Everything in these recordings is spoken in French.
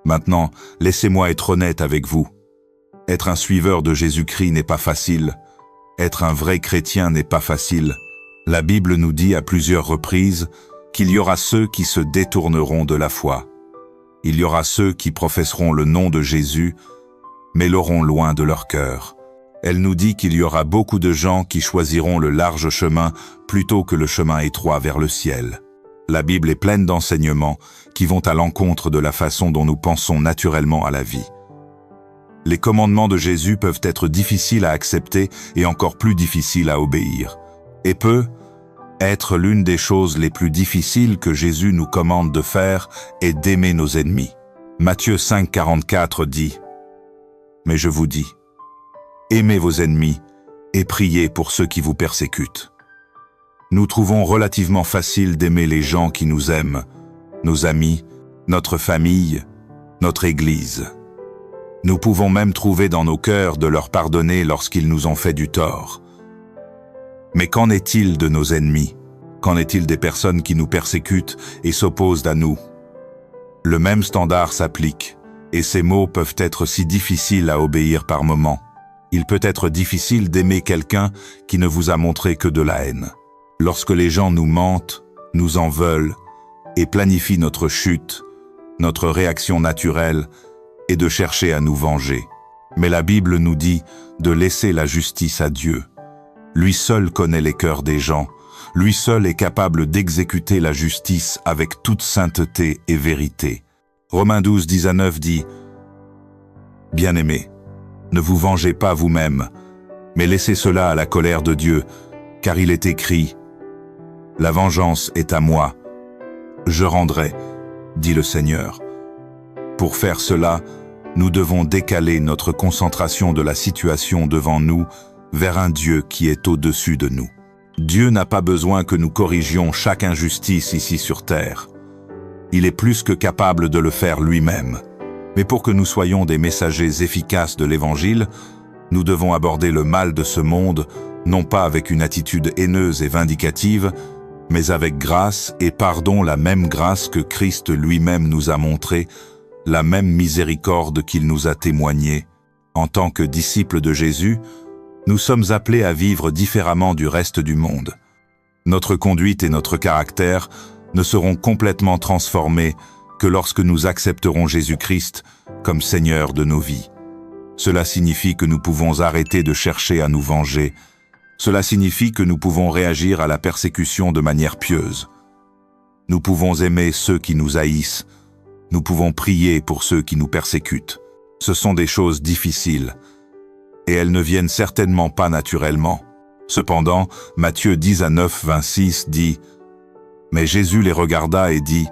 Maintenant, laissez-moi être honnête avec vous. Être un suiveur de Jésus-Christ n'est pas facile. Être un vrai chrétien n'est pas facile. La Bible nous dit à plusieurs reprises qu'il y aura ceux qui se détourneront de la foi. Il y aura ceux qui professeront le nom de Jésus, mais l'auront loin de leur cœur. Elle nous dit qu'il y aura beaucoup de gens qui choisiront le large chemin plutôt que le chemin étroit vers le ciel. La Bible est pleine d'enseignements qui vont à l'encontre de la façon dont nous pensons naturellement à la vie. Les commandements de Jésus peuvent être difficiles à accepter et encore plus difficiles à obéir. Et peut être l'une des choses les plus difficiles que Jésus nous commande de faire est d'aimer nos ennemis. Matthieu 5,44 dit « Mais je vous dis, aimez vos ennemis et priez pour ceux qui vous persécutent. » Nous trouvons relativement facile d'aimer les gens qui nous aiment, nos amis, notre famille, notre Église. Nous pouvons même trouver dans nos cœurs de leur pardonner lorsqu'ils nous ont fait du tort. Mais qu'en est-il de nos ennemis? Qu'en est-il des personnes qui nous persécutent et s'opposent à nous? Le même standard s'applique, et ces mots peuvent être si difficiles à obéir par moments. Il peut être difficile d'aimer quelqu'un qui ne vous a montré que de la haine. Lorsque les gens nous mentent, nous en veulent et planifient notre chute, notre réaction naturelle est de chercher à nous venger. Mais la Bible nous dit de laisser la justice à Dieu. Lui seul connaît les cœurs des gens. Lui seul est capable d'exécuter la justice avec toute sainteté et vérité. Romains 12:19 dit « Bien-aimés, ne vous vengez pas vous-même, mais laissez cela à la colère de Dieu, car il est écrit « La vengeance est à moi, je rendrai, dit le Seigneur. » Pour faire cela, nous devons décaler notre concentration de la situation devant nous vers un Dieu qui est au-dessus de nous. Dieu n'a pas besoin que nous corrigions chaque injustice ici sur terre. Il est plus que capable de le faire lui-même. Mais pour que nous soyons des messagers efficaces de l'Évangile, nous devons aborder le mal de ce monde, non pas avec une attitude haineuse et vindicative, mais avec grâce et pardon, la même grâce que Christ lui-même nous a montrée, la même miséricorde qu'il nous a témoignée. En tant que disciples de Jésus, nous sommes appelés à vivre différemment du reste du monde. Notre conduite et notre caractère ne seront complètement transformés que lorsque nous accepterons Jésus-Christ comme Seigneur de nos vies. Cela signifie que nous pouvons arrêter de chercher à nous venger. Cela signifie que nous pouvons réagir à la persécution de manière pieuse. Nous pouvons aimer ceux qui nous haïssent. Nous pouvons prier pour ceux qui nous persécutent. Ce sont des choses difficiles, et elles ne viennent certainement pas naturellement. Cependant, Matthieu 10:9-26 dit « Mais Jésus les regarda et dit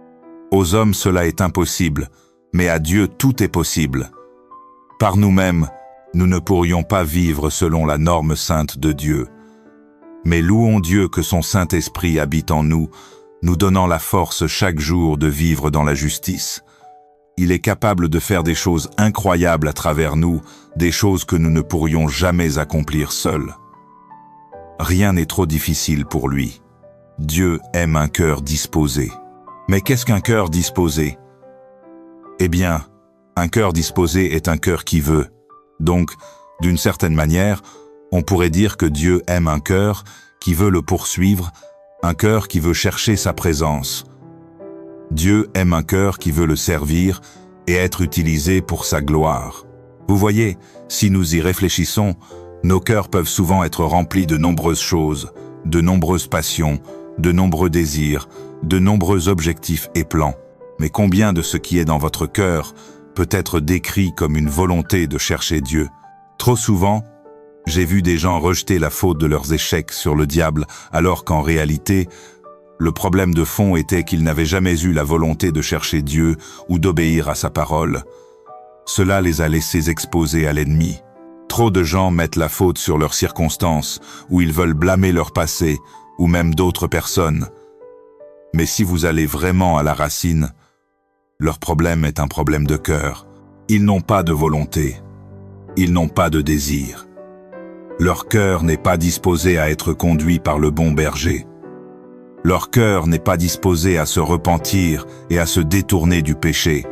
« Aux hommes cela est impossible, mais à Dieu tout est possible. Par nous-mêmes, nous ne pourrions pas vivre selon la norme sainte de Dieu. Mais louons Dieu que son Saint-Esprit habite en nous, nous donnant la force chaque jour de vivre dans la justice. Il est capable de faire des choses incroyables à travers nous, des choses que nous ne pourrions jamais accomplir seuls. Rien n'est trop difficile pour lui. Dieu aime un cœur disposé. Mais qu'est-ce qu'un cœur disposé? Eh bien, un cœur disposé est un cœur qui veut. Donc, d'une certaine manière, on pourrait dire que Dieu aime un cœur qui veut le poursuivre, un cœur qui veut chercher sa présence. Dieu aime un cœur qui veut le servir et être utilisé pour sa gloire. Vous voyez, si nous y réfléchissons, nos cœurs peuvent souvent être remplis de nombreuses choses, de nombreuses passions, de nombreux désirs, de nombreux objectifs et plans. Mais combien de ce qui est dans votre cœur peut être décrit comme une volonté de chercher Dieu? Trop souvent, j'ai vu des gens rejeter la faute de leurs échecs sur le diable, alors qu'en réalité, le problème de fond était qu'ils n'avaient jamais eu la volonté de chercher Dieu ou d'obéir à sa parole. Cela les a laissés exposés à l'ennemi. Trop de gens mettent la faute sur leurs circonstances, ou ils veulent blâmer leur passé, ou même d'autres personnes. Mais si vous allez vraiment à la racine, leur problème est un problème de cœur. Ils n'ont pas de volonté. Ils n'ont pas de désir. Leur cœur n'est pas disposé à être conduit par le bon berger. Leur cœur n'est pas disposé à se repentir et à se détourner du péché.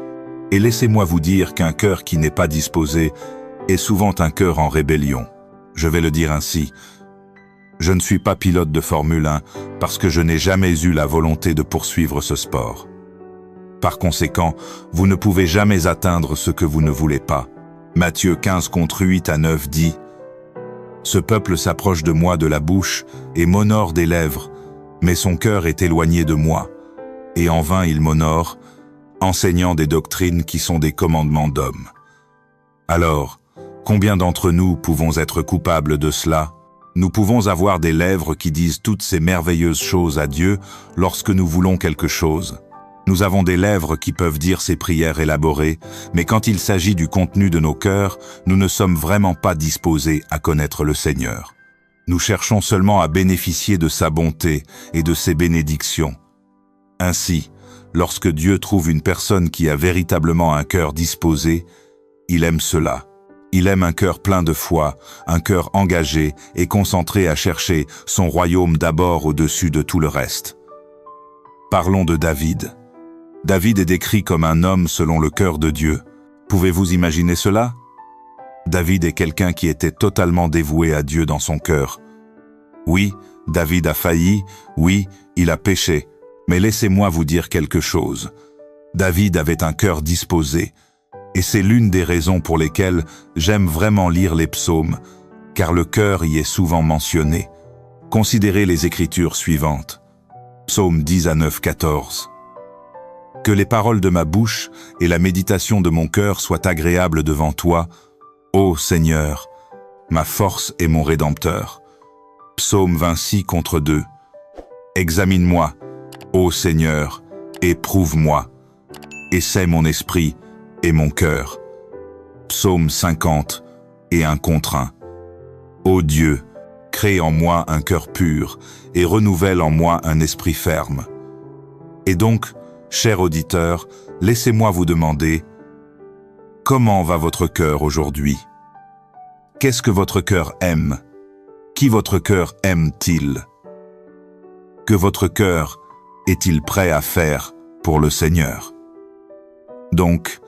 Et laissez-moi vous dire qu'un cœur qui n'est pas disposé est souvent un cœur en rébellion. Je vais le dire ainsi. Je ne suis pas pilote de Formule 1 parce que je n'ai jamais eu la volonté de poursuivre ce sport. Par conséquent, vous ne pouvez jamais atteindre ce que vous ne voulez pas. Matthieu 15 contre 8 à 9 dit « Ce peuple s'approche de moi de la bouche et m'honore des lèvres, mais son cœur est éloigné de moi, et en vain il m'honore, enseignant des doctrines qui sont des commandements d'hommes. » Alors, combien d'entre nous pouvons être coupables de cela? Nous pouvons avoir des lèvres qui disent toutes ces merveilleuses choses à Dieu lorsque nous voulons quelque chose. Nous avons des lèvres qui peuvent dire ces prières élaborées, mais quand il s'agit du contenu de nos cœurs, nous ne sommes vraiment pas disposés à connaître le Seigneur. Nous cherchons seulement à bénéficier de sa bonté et de ses bénédictions. Ainsi, lorsque Dieu trouve une personne qui a véritablement un cœur disposé, il aime cela. Il aime un cœur plein de foi, un cœur engagé et concentré à chercher son royaume d'abord au-dessus de tout le reste. Parlons de David. David est décrit comme un homme selon le cœur de Dieu. Pouvez-vous imaginer cela? David est quelqu'un qui était totalement dévoué à Dieu dans son cœur. Oui, David a failli, oui, il a péché, mais laissez-moi vous dire quelque chose. David avait un cœur disposé, et c'est l'une des raisons pour lesquelles j'aime vraiment lire les psaumes, car le cœur y est souvent mentionné. Considérez les Écritures suivantes. Psaume 10 à 9, 14. Que les paroles de ma bouche et la méditation de mon cœur soient agréables devant toi, ô Seigneur, ma force et mon Rédempteur. Psaume 26 contre 2. Examine-moi, ô Seigneur, et prouve-moi. Essaie mon esprit et mon cœur. Psaume 50 et 1 contre 1. Ô Dieu, crée en moi un cœur pur et renouvelle en moi un esprit ferme. Et donc, cher auditeur, laissez-moi vous demander, comment va votre cœur aujourd'hui? Qu'est-ce que votre cœur aime? Qui votre cœur aime-t-il? Que votre cœur est-il prêt à faire pour le Seigneur? Donc,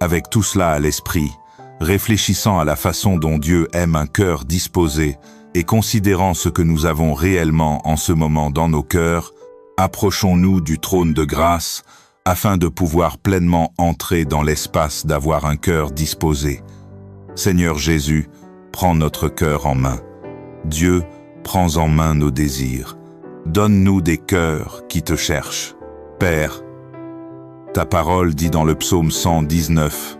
avec tout cela à l'esprit, réfléchissant à la façon dont Dieu aime un cœur disposé et considérant ce que nous avons réellement en ce moment dans nos cœurs, approchons-nous du trône de grâce afin de pouvoir pleinement entrer dans l'espace d'avoir un cœur disposé. Seigneur Jésus, prends notre cœur en main. Dieu, prends en main nos désirs. Donne-nous des cœurs qui te cherchent. Père, ta parole dit dans le psaume 119,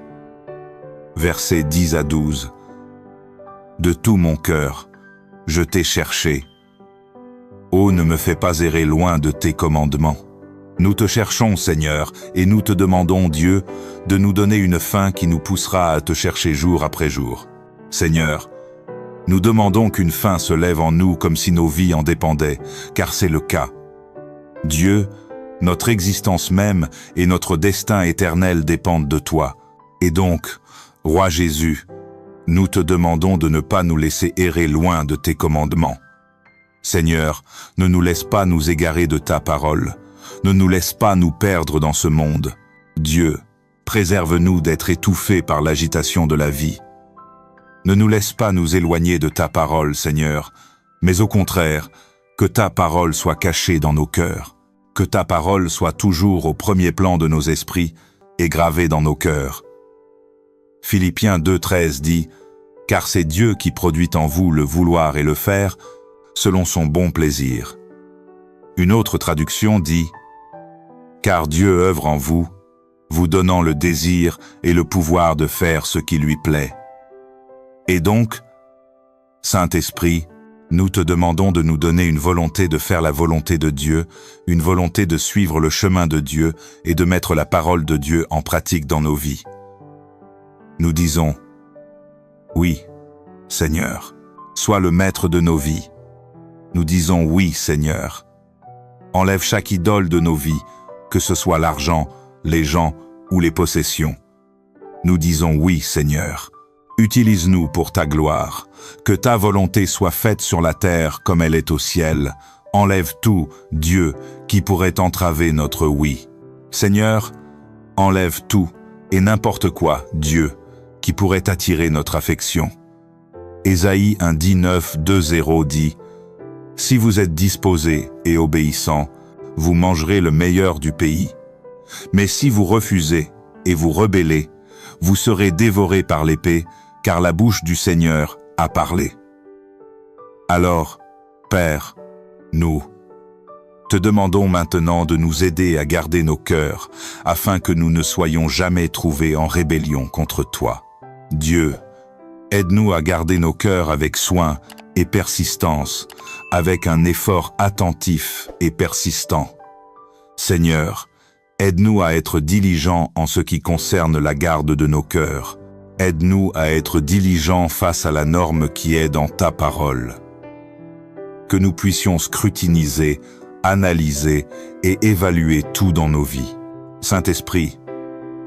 versets 10 à 12, « De tout mon cœur, je t'ai cherché. Ô, ne me fais pas errer loin de tes commandements. » Nous te cherchons, Seigneur, et nous te demandons, Dieu, de nous donner une faim qui nous poussera à te chercher jour après jour. Seigneur, nous demandons qu'une faim se lève en nous comme si nos vies en dépendaient, car c'est le cas. Dieu, notre existence même et notre destin éternel dépendent de toi. Et donc, Roi Jésus, nous te demandons de ne pas nous laisser errer loin de tes commandements. Seigneur, ne nous laisse pas nous égarer de ta parole. Ne nous laisse pas nous perdre dans ce monde. Dieu, préserve-nous d'être étouffés par l'agitation de la vie. Ne nous laisse pas nous éloigner de ta parole, Seigneur, mais au contraire, que ta parole soit cachée dans nos cœurs, que ta parole soit toujours au premier plan de nos esprits et gravée dans nos cœurs. Philippiens 2,13 dit « Car c'est Dieu qui produit en vous le vouloir et le faire, selon son bon plaisir. » Une autre traduction dit « Car Dieu œuvre en vous, vous donnant le désir et le pouvoir de faire ce qui lui plaît. » Et donc, Saint-Esprit, nous te demandons de nous donner une volonté de faire la volonté de Dieu, une volonté de suivre le chemin de Dieu et de mettre la parole de Dieu en pratique dans nos vies. Nous disons « Oui, Seigneur, sois le maître de nos vies. » Nous disons « Oui, Seigneur. » Enlève chaque idole de nos vies, que ce soit l'argent, les gens ou les possessions. Nous disons « Oui, Seigneur. » Utilise-nous pour ta gloire. Que ta volonté soit faite sur la terre comme elle est au ciel. Enlève tout, Dieu, qui pourrait entraver notre oui. Seigneur, enlève tout, et n'importe quoi, Dieu, qui pourrait attirer notre affection. Ésaïe 1:9-2-0 dit « Si vous êtes disposés et obéissants, vous mangerez le meilleur du pays. Mais si vous refusez et vous rebellez, vous serez dévorés par l'épée, car la bouche du Seigneur a parlé. » Alors, Père, nous te demandons maintenant de nous aider à garder nos cœurs, afin que nous ne soyons jamais trouvés en rébellion contre toi. Dieu, aide-nous à garder nos cœurs avec soin et persistance, avec un effort attentif et persistant. Seigneur, aide-nous à être diligents en ce qui concerne la garde de nos cœurs. Aide-nous à être diligents face à la norme qui est dans ta parole. Que nous puissions scrutiniser, analyser et évaluer tout dans nos vies. Saint-Esprit,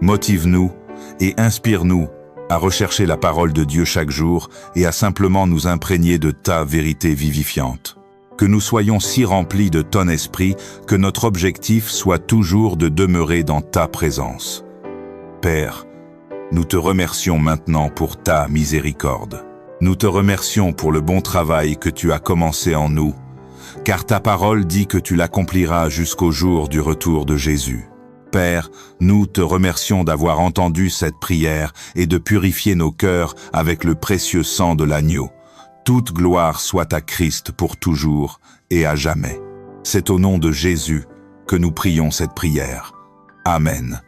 motive-nous et inspire-nous à rechercher la parole de Dieu chaque jour et à simplement nous imprégner de ta vérité vivifiante. Que nous soyons si remplis de ton esprit que notre objectif soit toujours de demeurer dans ta présence. Père, nous te remercions maintenant pour ta miséricorde. Nous te remercions pour le bon travail que tu as commencé en nous, car ta parole dit que tu l'accompliras jusqu'au jour du retour de Jésus. Père, nous te remercions d'avoir entendu cette prière et de purifier nos cœurs avec le précieux sang de l'agneau. Toute gloire soit à Christ pour toujours et à jamais. C'est au nom de Jésus que nous prions cette prière. Amen.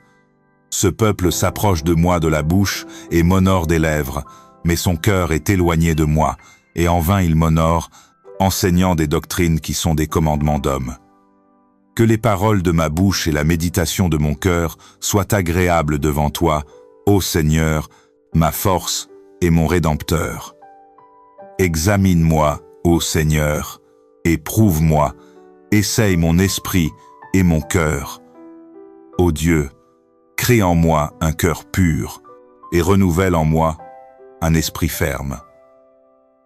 Ce peuple s'approche de moi de la bouche et m'honore des lèvres, mais son cœur est éloigné de moi, et en vain il m'honore, enseignant des doctrines qui sont des commandements d'hommes. Que les paroles de ma bouche et la méditation de mon cœur soient agréables devant toi, ô Seigneur, ma force et mon Rédempteur. Examine-moi, ô Seigneur, et prouve-moi, essaye mon esprit et mon cœur. Ô Dieu, crée en moi un cœur pur, et renouvelle en moi un esprit ferme.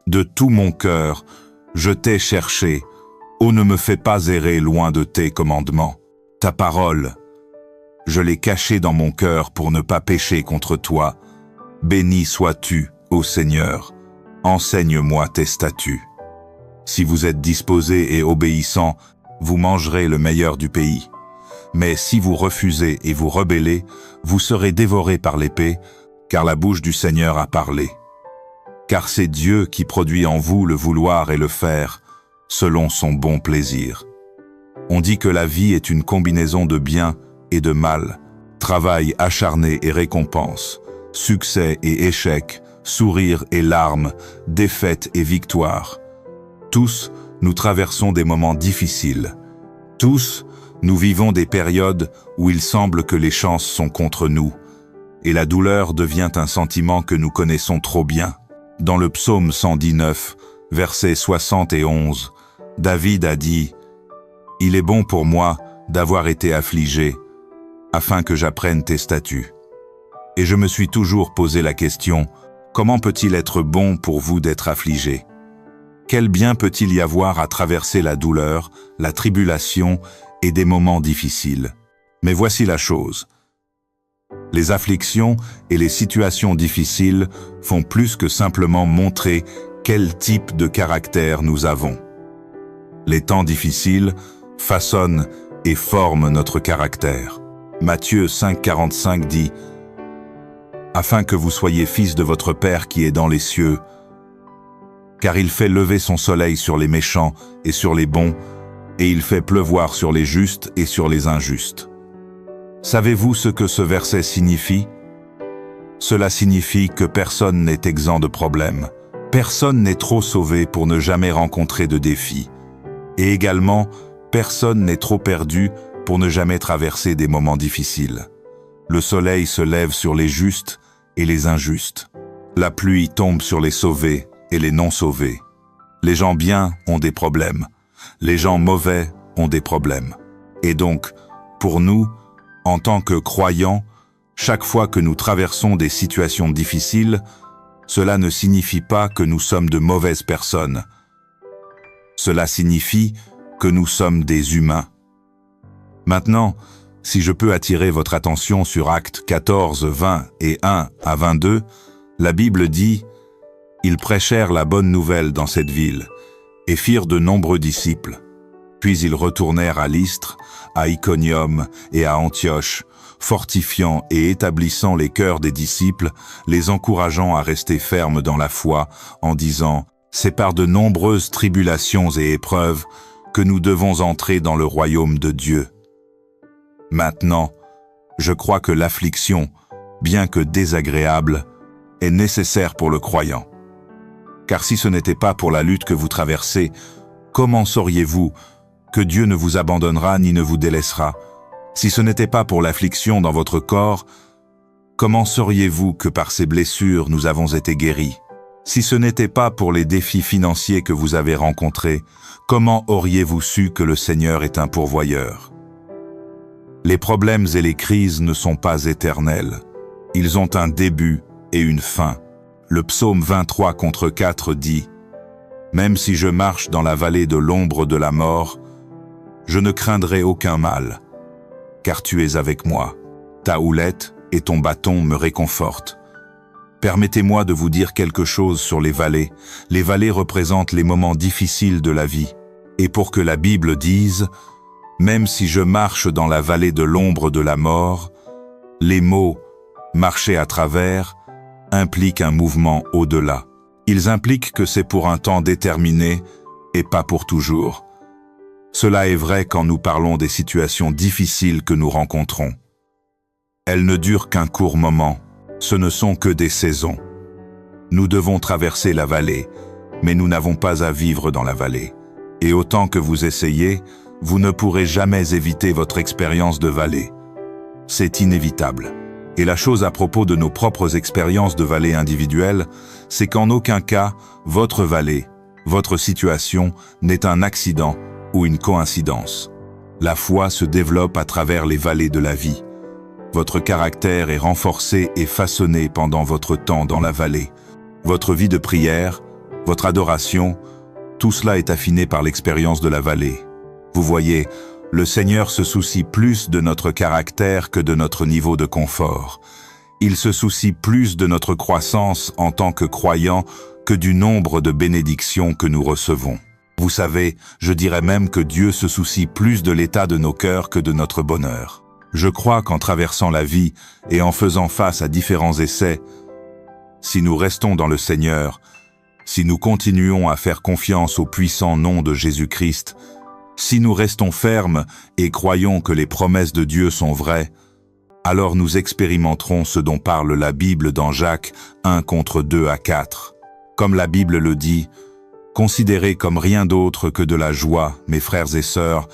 De tout mon cœur, je t'ai cherché, ô ne me fais pas errer loin de tes commandements. Ta parole, je l'ai cachée dans mon cœur pour ne pas pécher contre toi. Béni sois-tu, ô Seigneur, enseigne-moi tes statuts. Si vous êtes disposés et obéissants, vous mangerez le meilleur du pays. Mais si vous refusez et vous rebellez, vous serez dévorés par l'épée, car la bouche du Seigneur a parlé. Car c'est Dieu qui produit en vous le vouloir et le faire, selon son bon plaisir. On dit que la vie est une combinaison de bien et de mal, travail acharné et récompense, succès et échec, sourire et larmes, défaite et victoire. Tous, nous traversons des moments difficiles. Tous, nous vivons des périodes où il semble que les chances sont contre nous, et la douleur devient un sentiment que nous connaissons trop bien. Dans le psaume 119, versets 60 et 11, David a dit « Il est bon pour moi d'avoir été affligé, afin que j'apprenne tes statuts. » Et je me suis toujours posé la question « Comment peut-il être bon pour vous d'être affligé ? Quel bien peut-il y avoir à traverser la douleur, la tribulation et des moments difficiles ? Mais voici la chose. Les afflictions et les situations difficiles font plus que simplement montrer quel type de caractère nous avons. Les temps difficiles façonnent et forment notre caractère. Matthieu 5,45 dit « Afin que vous soyez fils de votre Père qui est dans les cieux, car il fait lever son soleil sur les méchants et sur les bons, et il fait pleuvoir sur les justes et sur les injustes. » Savez-vous ce que ce verset signifie? Cela signifie que personne n'est exempt de problèmes. Personne n'est trop sauvé pour ne jamais rencontrer de défis. Et également, personne n'est trop perdu pour ne jamais traverser des moments difficiles. Le soleil se lève sur les justes et les injustes. La pluie tombe sur les sauvés et les non-sauvés. Les gens bien ont des problèmes. Les gens mauvais ont des problèmes. Et donc, pour nous, en tant que croyants, chaque fois que nous traversons des situations difficiles, cela ne signifie pas que nous sommes de mauvaises personnes. Cela signifie que nous sommes des humains. Maintenant, Si je peux attirer votre attention sur Actes 14, 20 et 1 à 22, la Bible dit « Ils prêchèrent la bonne nouvelle dans cette ville et firent de nombreux disciples. Puis ils retournèrent à Lystre, à Iconium et à Antioche, fortifiant et établissant les cœurs des disciples, les encourageant à rester fermes dans la foi, en disant « C'est par de nombreuses tribulations et épreuves que nous devons entrer dans le royaume de Dieu. » Maintenant, je crois que l'affliction, bien que désagréable, est nécessaire pour le croyant. Car si ce n'était pas pour la lutte que vous traversez, comment sauriez-vous que Dieu ne vous abandonnera ni ne vous délaissera? Si ce n'était pas pour l'affliction dans votre corps, comment sauriez-vous que par ces blessures nous avons été guéris? Si ce n'était pas pour les défis financiers que vous avez rencontrés, comment auriez-vous su que le Seigneur est un pourvoyeur? Les problèmes et les crises ne sont pas éternels. Ils ont un début et une fin. Le psaume 23 contre 4 dit « Même si je marche dans la vallée de l'ombre de la mort, je ne craindrai aucun mal, car tu es avec moi. Ta houlette et ton bâton me réconfortent. » Permettez-moi de vous dire quelque chose sur les vallées. Les vallées représentent les moments difficiles de la vie. Et pour que la Bible dise « Même si je marche dans la vallée de l'ombre de la mort », les mots « marcher à travers » impliquent un mouvement au-delà. Ils impliquent que c'est pour un temps déterminé et pas pour toujours. Cela est vrai quand nous parlons des situations difficiles que nous rencontrons. Elles ne durent qu'un court moment, ce ne sont que des saisons. Nous devons traverser la vallée, mais nous n'avons pas à vivre dans la vallée. Et autant que vous essayez, vous ne pourrez jamais éviter votre expérience de vallée. C'est inévitable. Et la chose à propos de nos propres expériences de vallée individuelles, c'est qu'en aucun cas, votre vallée, votre situation n'est un accident ou une coïncidence. La foi se développe à travers les vallées de la vie. Votre caractère est renforcé et façonné pendant votre temps dans la vallée. Votre vie de prière, votre adoration, tout cela est affiné par l'expérience de la vallée. Vous voyez, le Seigneur se soucie plus de notre caractère que de notre niveau de confort. Il se soucie plus de notre croissance en tant que croyants que du nombre de bénédictions que nous recevons. Vous savez, je dirais même que Dieu se soucie plus de l'état de nos cœurs que de notre bonheur. Je crois qu'en traversant la vie et en faisant face à différents essais, si nous restons dans le Seigneur, si nous continuons à faire confiance au puissant nom de Jésus-Christ, si nous restons fermes et croyons que les promesses de Dieu sont vraies, alors nous expérimenterons ce dont parle la Bible dans Jacques 1 contre 2 à 4. Comme la Bible le dit, considérez comme rien d'autre que de la joie, mes frères et sœurs,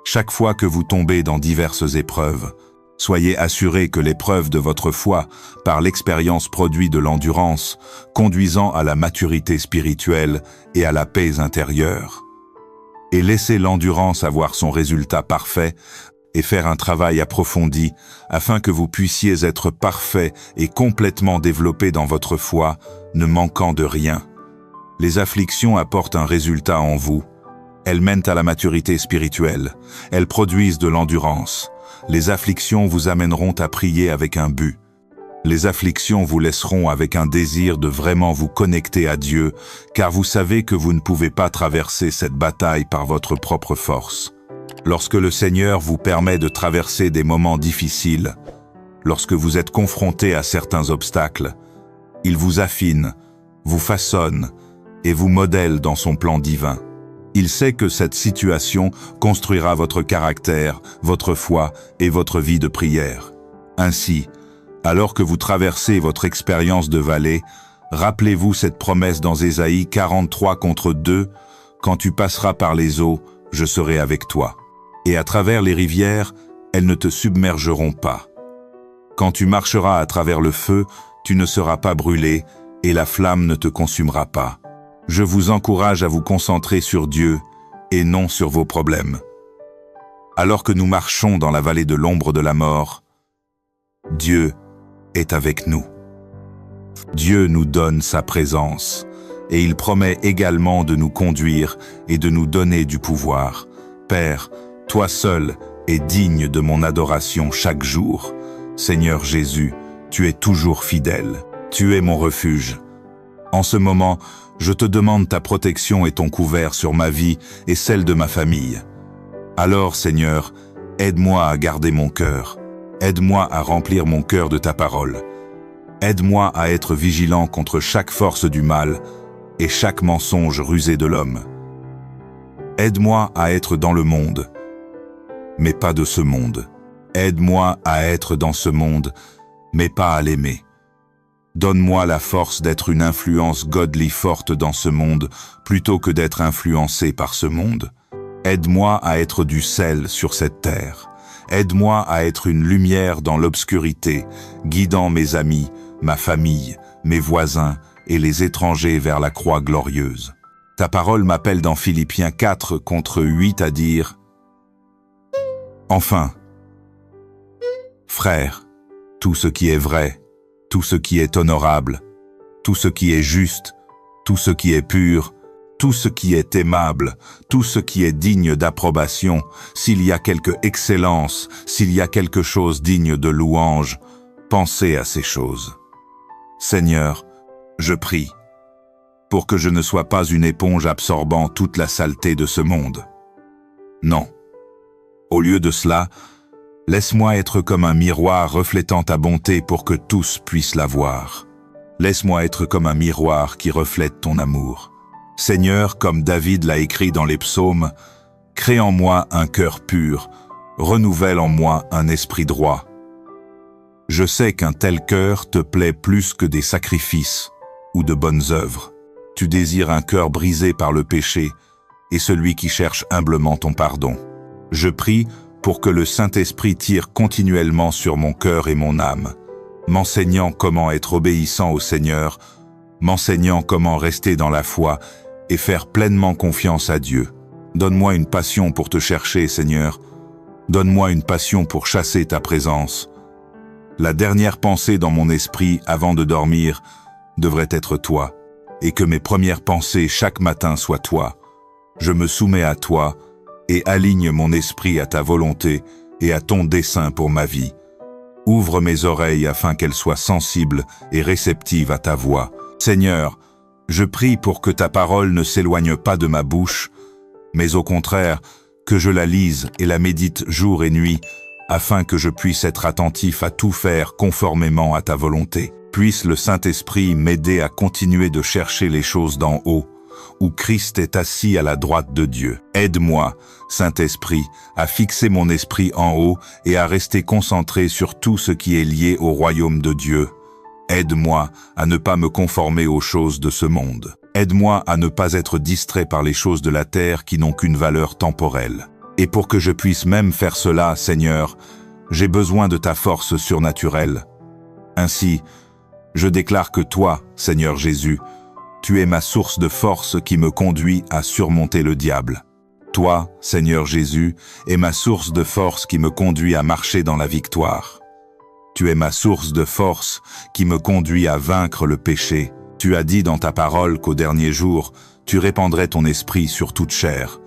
chaque fois que vous tombez dans diverses épreuves. Soyez assurés que l'épreuve de votre foi, par l'expérience produit de l'endurance, conduisant à la maturité spirituelle et à la paix intérieure. Et laissez l'endurance avoir son résultat parfait et faire un travail approfondi afin que vous puissiez être parfait et complètement développé dans votre foi, ne manquant de rien. Les afflictions apportent un résultat en vous. Elles mènent à la maturité spirituelle. Elles produisent de l'endurance. Les afflictions vous amèneront à prier avec un but. Les afflictions vous laisseront avec un désir de vraiment vous connecter à Dieu, car vous savez que vous ne pouvez pas traverser cette bataille par votre propre force. Lorsque le Seigneur vous permet de traverser des moments difficiles, lorsque vous êtes confronté à certains obstacles, il vous affine, vous façonne et vous modèle dans son plan divin. Il sait que cette situation construira votre caractère, votre foi et votre vie de prière. Ainsi, alors que vous traversez votre expérience de vallée, rappelez-vous cette promesse dans Ésaïe 43 contre 2, « Quand tu passeras par les eaux, je serai avec toi. Et à travers les rivières, elles ne te submergeront pas. Quand tu marcheras à travers le feu, tu ne seras pas brûlé, et la flamme ne te consumera pas. » Je vous encourage à vous concentrer sur Dieu et non sur vos problèmes. Alors que nous marchons dans la vallée de l'ombre de la mort, Dieu est avec nous. Dieu nous donne sa présence et il promet également de nous conduire et de nous donner du pouvoir. Père, toi seul et digne de mon adoration chaque jour. Seigneur Jésus, tu es toujours fidèle. Tu es mon refuge. En ce moment, je te demande ta protection et ton couvert sur ma vie et celle de ma famille. Alors, Seigneur, aide-moi à garder mon cœur. Aide-moi à remplir mon cœur de ta parole. Aide-moi à être vigilant contre chaque force du mal et chaque mensonge rusé de l'homme. Aide-moi à être dans le monde, mais pas de ce monde. Aide-moi à être dans ce monde, mais pas à l'aimer. Donne-moi la force d'être une influence godly forte dans ce monde, plutôt que d'être influencé par ce monde. Aide-moi à être du sel sur cette terre. Aide-moi à être une lumière dans l'obscurité, guidant mes amis, ma famille, mes voisins et les étrangers vers la croix glorieuse. Ta parole m'appelle dans Philippiens 4 contre 8 à dire « Enfin, frères, tout ce qui est vrai, tout ce qui est honorable, tout ce qui est juste, tout ce qui est pur, tout ce qui est aimable, tout ce qui est digne d'approbation, s'il y a quelque excellence, s'il y a quelque chose digne de louange, pensez à ces choses. Seigneur, je prie, pour que je ne sois pas une éponge absorbant toute la saleté de ce monde. Non. Au lieu de cela, laisse-moi être comme un miroir reflétant ta bonté pour que tous puissent la voir. Laisse-moi être comme un miroir qui reflète ton amour. Seigneur, comme David l'a écrit dans les psaumes, crée en moi un cœur pur, renouvelle en moi un esprit droit. Je sais qu'un tel cœur te plaît plus que des sacrifices ou de bonnes œuvres. Tu désires un cœur brisé par le péché et celui qui cherche humblement ton pardon. Je prie pour que le Saint-Esprit tire continuellement sur mon cœur et mon âme, m'enseignant comment être obéissant au Seigneur, m'enseignant comment rester dans la foi et faire pleinement confiance à Dieu. Donne-moi une passion pour te chercher, Seigneur. Donne-moi une passion pour chasser ta présence. La dernière pensée dans mon esprit avant de dormir devrait être toi, et que mes premières pensées chaque matin soient toi. Je me soumets à toi et aligne mon esprit à ta volonté et à ton dessein pour ma vie. Ouvre mes oreilles afin qu'elles soient sensibles et réceptives à ta voix. Seigneur, je prie pour que ta parole ne s'éloigne pas de ma bouche, mais au contraire, que je la lise et la médite jour et nuit, afin que je puisse être attentif à tout faire conformément à ta volonté. Puisse le Saint-Esprit m'aider à continuer de chercher les choses d'en haut, où Christ est assis à la droite de Dieu. Aide-moi, Saint-Esprit, à fixer mon esprit en haut et à rester concentré sur tout ce qui est lié au royaume de Dieu. Aide-moi à ne pas me conformer aux choses de ce monde. Aide-moi à ne pas être distrait par les choses de la terre qui n'ont qu'une valeur temporelle. Et pour que je puisse même faire cela, Seigneur, j'ai besoin de ta force surnaturelle. Ainsi, je déclare que toi, Seigneur Jésus, tu es ma source de force qui me conduit à surmonter le diable. Toi, Seigneur Jésus, es ma source de force qui me conduit à marcher dans la victoire. Tu es ma source de force qui me conduit à vaincre le péché. Tu as dit dans ta parole qu'au dernier jour, tu répandrais ton esprit sur toute chair.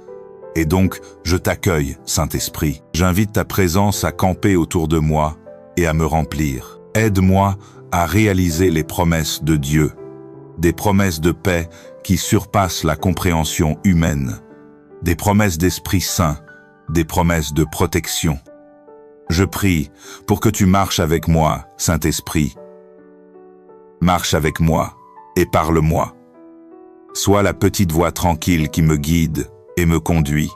Et donc, je t'accueille, Saint-Esprit. J'invite ta présence à camper autour de moi et à me remplir. Aide-moi à réaliser les promesses de Dieu, des promesses de paix qui surpassent la compréhension humaine, des promesses d'Esprit Saint, des promesses de protection. Je prie pour que tu marches avec moi, Saint-Esprit. Marche avec moi et parle-moi. Sois la petite voix tranquille qui me guide et me conduit.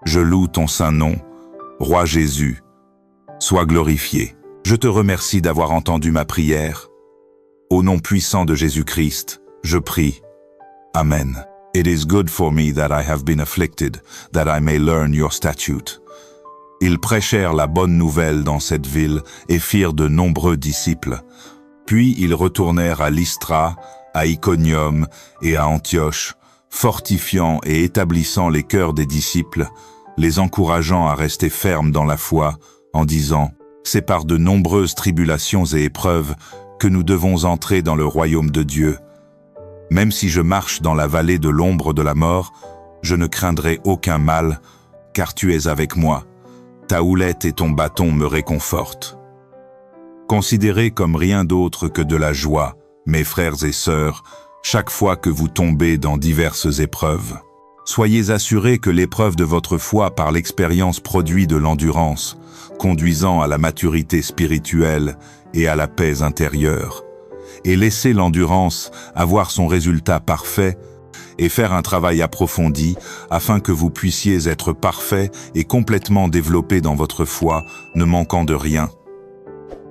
Je loue ton saint nom, Roi Jésus. Sois glorifié. Je te remercie d'avoir entendu ma prière. Au nom puissant de Jésus-Christ, je prie. Amen. It is good for me that I have been afflicted, that I may learn your statute. Ils prêchèrent la bonne nouvelle dans cette ville et firent de nombreux disciples. Puis ils retournèrent à Lystra, à Iconium et à Antioche, fortifiant et établissant les cœurs des disciples, les encourageant à rester fermes dans la foi, en disant « C'est par de nombreuses tribulations et épreuves que nous devons entrer dans le royaume de Dieu. Même si je marche dans la vallée de l'ombre de la mort, je ne craindrai aucun mal, car tu es avec moi. Ta houlette et ton bâton me réconfortent. Considérez comme rien d'autre que de la joie, mes frères et sœurs, chaque fois que vous tombez dans diverses épreuves. Soyez assurés que l'épreuve de votre foi par l'expérience produit de l'endurance, conduisant à la maturité spirituelle et à la paix intérieure. Et laissez l'endurance avoir son résultat parfait et faire un travail approfondi afin que vous puissiez être parfait et complètement développé dans votre foi, ne manquant de rien.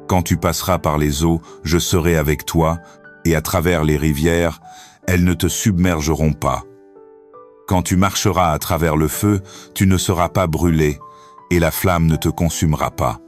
Quand tu passeras par les eaux, je serai avec toi, et à travers les rivières, elles ne te submergeront pas. Quand tu marcheras à travers le feu, tu ne seras pas brûlé, et la flamme ne te consumera pas.